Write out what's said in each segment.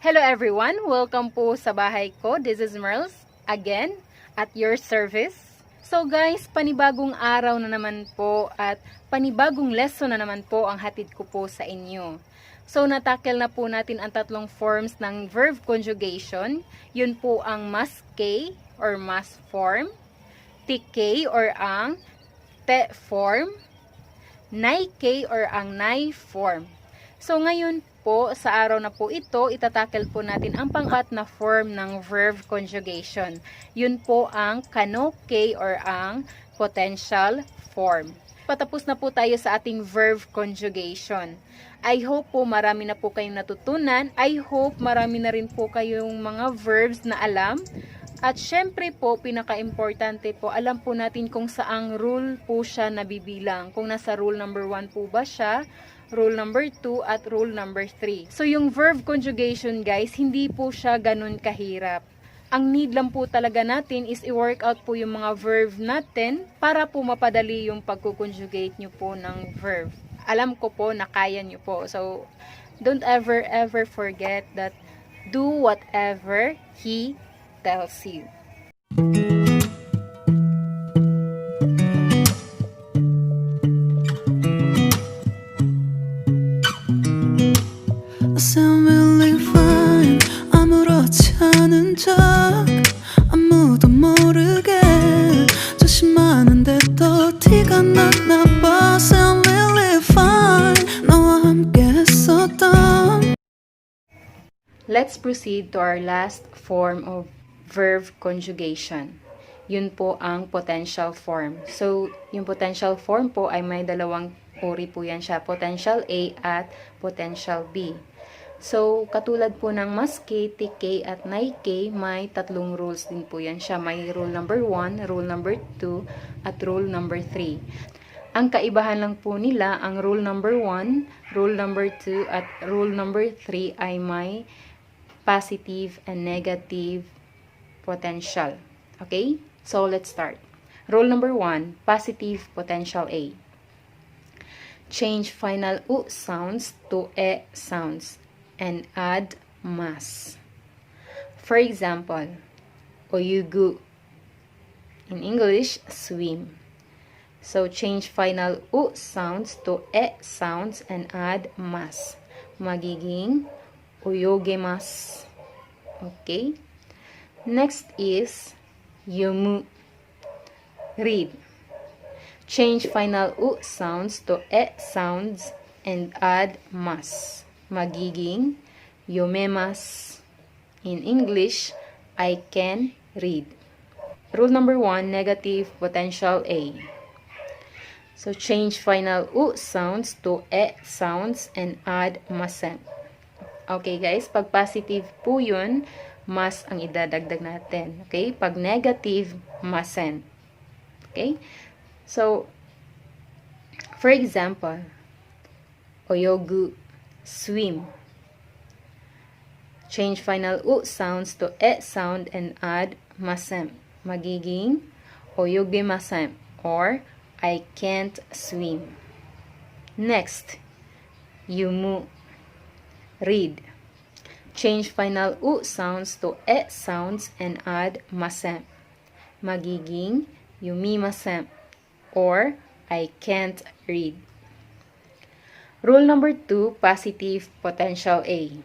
Hello everyone! Welcome po sa bahay ko. This is Merlz, again, at your service. So guys, panibagong araw na naman po at panibagong lesson na naman po ang hatid ko po sa inyo. So natakil na po natin ang tatlong forms ng verb conjugation. Yun po ang must K or must form, TK or ang te form, nay K or ang nay form. So ngayon po, sa araw na po ito, itatakel po natin ang pang-apat na form ng verb conjugation. Yun po ang kano K or ang potential form. Patapos na po tayo sa ating verb conjugation. I hope po marami na po kayong natutunan. I hope marami na rin po kayong mga verbs na alam. At syempre po, pinaka-importante po, alam po natin kung saang rule po siya nabibilang. Kung nasa rule number 1 po ba siya, rule number 2 at rule number 3. So yung verb conjugation guys, hindi po siya ganun kahirap. Ang need lang po talaga natin is i-work out po yung mga verb natin para po mapadali yung pagkukonjugate nyo po ng verb. Alam ko po na kaya nyo po. So don't ever forget that do whatever he tells you. I'm really fine. 아무렇지 않은 척 아무도 모르게 조심하는데 또 티가 났나 봐. I'm really fine. 너와 함께 했었던. Let's proceed to our last form of verb conjugation. Yun po ang potential form. So, yung potential form po ay may dalawang uri po yan siya. Potential A at potential B. So, katulad po ng must K, TK at nay K, may tatlong rules din po yan siya. May rule number 1, rule number 2, at rule number 3. Ang kaibahan lang po nila, ang rule number 1, rule number 2, at rule number 3 ay may positive and negative potential. Okay? So, let's start. Rule number 1, positive potential A. Change final U sounds to E sounds and add mas. For example, oyugu. In English, swim. So, change final U sounds to E sounds and add mas. Magiging oyogemasu. Okay? Next is yomu. Read. Change final U sounds to E sounds and add mas. Magiging yomemas. In English, I can read. Rule number 1, negative potential A. So, change final U sounds to E sounds and add masem. Okay guys, pag positive po yun, mas ang idadagdag natin. Okay? Pag negative, masen. Okay? So, for example, oyogu, swim. Change final U sounds to E sound and add masem. Magiging oyogemasem or I can't swim. Next, yumu. Read. Change final U sounds to E sounds and add masem. Magiging yumimasem or I can't read. Rule number 2, positive potential A.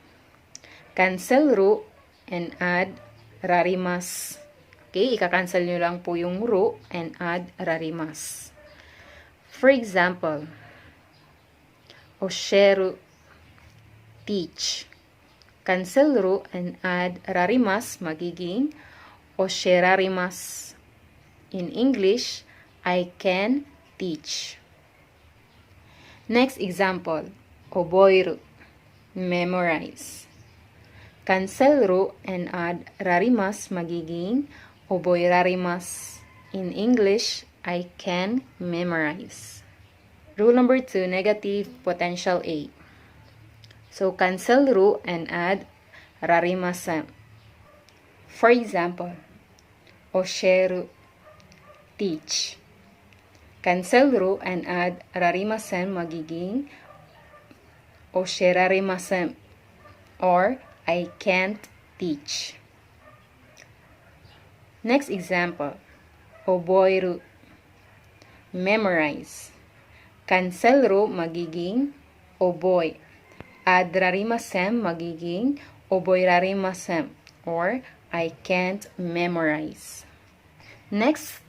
Cancel ru and add rarimas. Okay, ika-cancel nyo lang po yung ru and add rarimas. For example, osheru, teach. Cancel ru and add rarimas, magiging osherarimas. In English, I can teach. Next example, oboiru, memorize. Cancel ru and add rarimas, magiging oboirarimas. In English, I can memorize. Rule number 2, negative potential A. So, cancel ru and add rarimasem. For example, osheru, teach. Cancel ru and add rarimasen, magiging osherarimasen or I can't teach. Next example. Oboiru. Memorize. Kanselru magiging oboy. Adrarimasem magiging oboirarimasem, or I can't memorize. Next,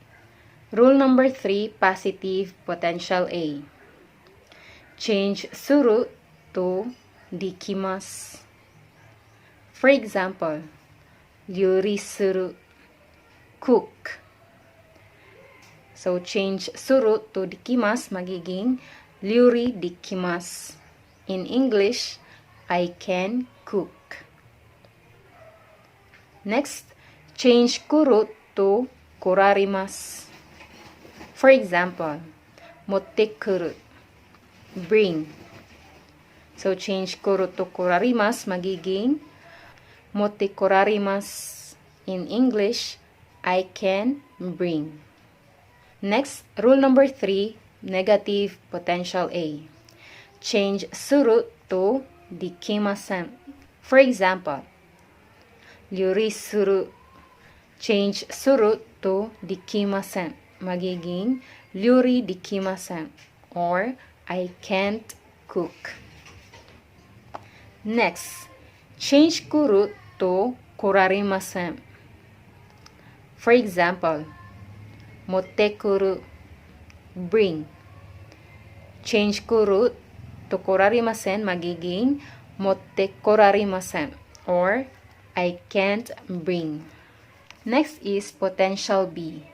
rule number 3, positive potential A. Change suru to dikimasu. For example, yurisuru, cook. So, change suru to dikimasu magiging ryuri dikimasu. In English, I can cook. Next, change kuru to kurarimasu. For example, motte-kuru, bring. So, change kuru to kurarimasu magiging motte-kurarimasu. In English, I can bring. Next, rule number 3, negative potential A. Change suru to dikimasen. For example, yurisuru. Change suru to dikimasen. Magiging ryuri dikimasen, or I can't cook. Next, change kuru to kurarimasen. For example, motte-kuru, bring. Change kuru to kurarimasen magiging motte-kurarimasen, or I can't bring. Next is potential B.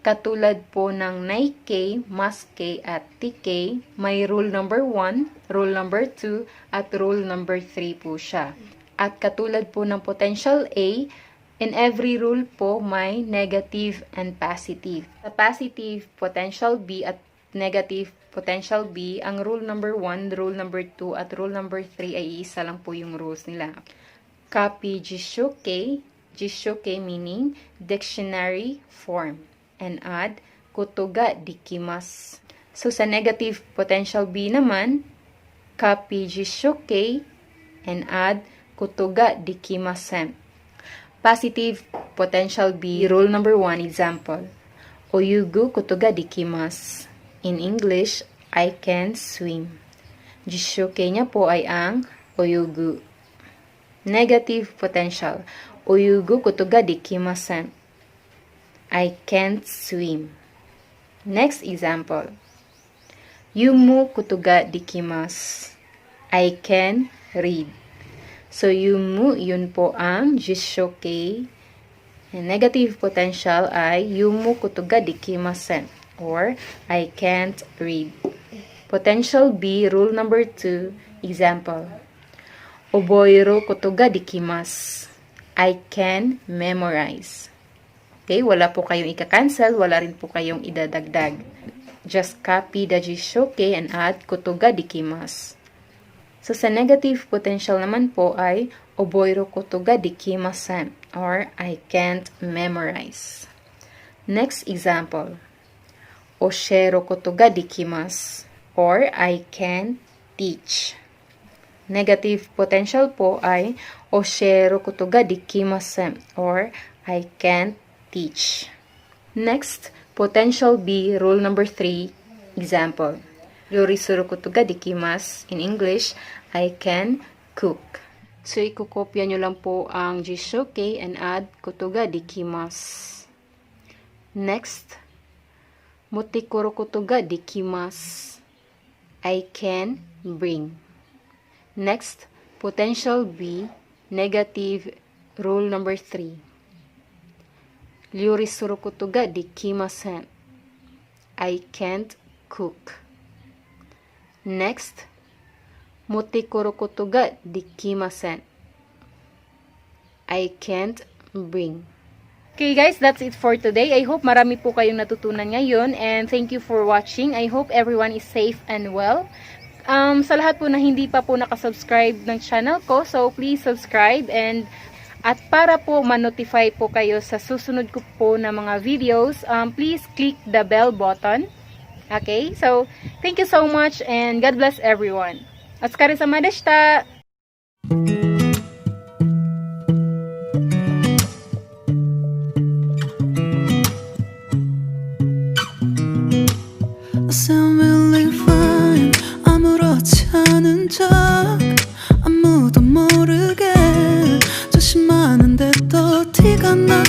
Katulad po ng naike, maske, at tike, may rule number 1, rule number 2, at rule number 3 po siya. At katulad po ng potential A, in every rule po may negative and positive. Sa positive potential B at negative potential B, ang rule number 1, rule number 2, at rule number 3 ay isa lang po yung rules nila. Copy jishoke, jishoke meaning dictionary form, and add kotoga dikimasu. So, sa negative potential B naman, copy jishoke and add kotoga dikimasen. Positive potential B, rule number 1, example. Oyugu kotoga dikimasu. In English, I can swim. Jishoke niya po ay ang oyugu. Negative potential. Oyugu kotoga dikimasen. I can't swim. Next example. Yumu kotoga dikimasu. I can read. So, yumu, yun po ang jishoke. And negative potential ay yumu kotoga dikimasen, or I can't read. Potential B, rule number 2, example. Oboiru kotoga dikimasu. I can memorize. Okay, wala po kayong ika-cancel, wala rin po kayong idadagdag. Just copy the jishoke and add kotoga dikimasu. So, sa negative potential naman po ay oboiru kotoga dikimasen, or I can't memorize. Next example. Oshero kotoga dikimasu, or I can teach. Negative potential po ay oshero kotoga dikimasen, or I can't teach. Next, potential B, rule number 3, example. Yorisuru kotoga dikimasu. In English, I can cook. So, ikukopya nyo lang po ang jishoke and add kotoga dikimasu. Next, motte-kuru kotoga dikimasu. I can bring. Next, potential B, negative, rule number 3. Ryurisuru kotoga dikimasen. I can't cook. Next, motte-kuru kotoga dikimasen. I can't bring. Okay guys, that's it for today. I hope marami po kayong natutunan ngayon, and thank you for watching. I hope everyone is safe and well. Sa lahat po na hindi pa po nakasubscribe ng channel ko, so please subscribe, and at para po ma-notify po kayo sa susunod ko po na mga videos, please click the bell button. Okay, so thank you so much, and God bless everyone. Otsukare sama deshita. 티가 나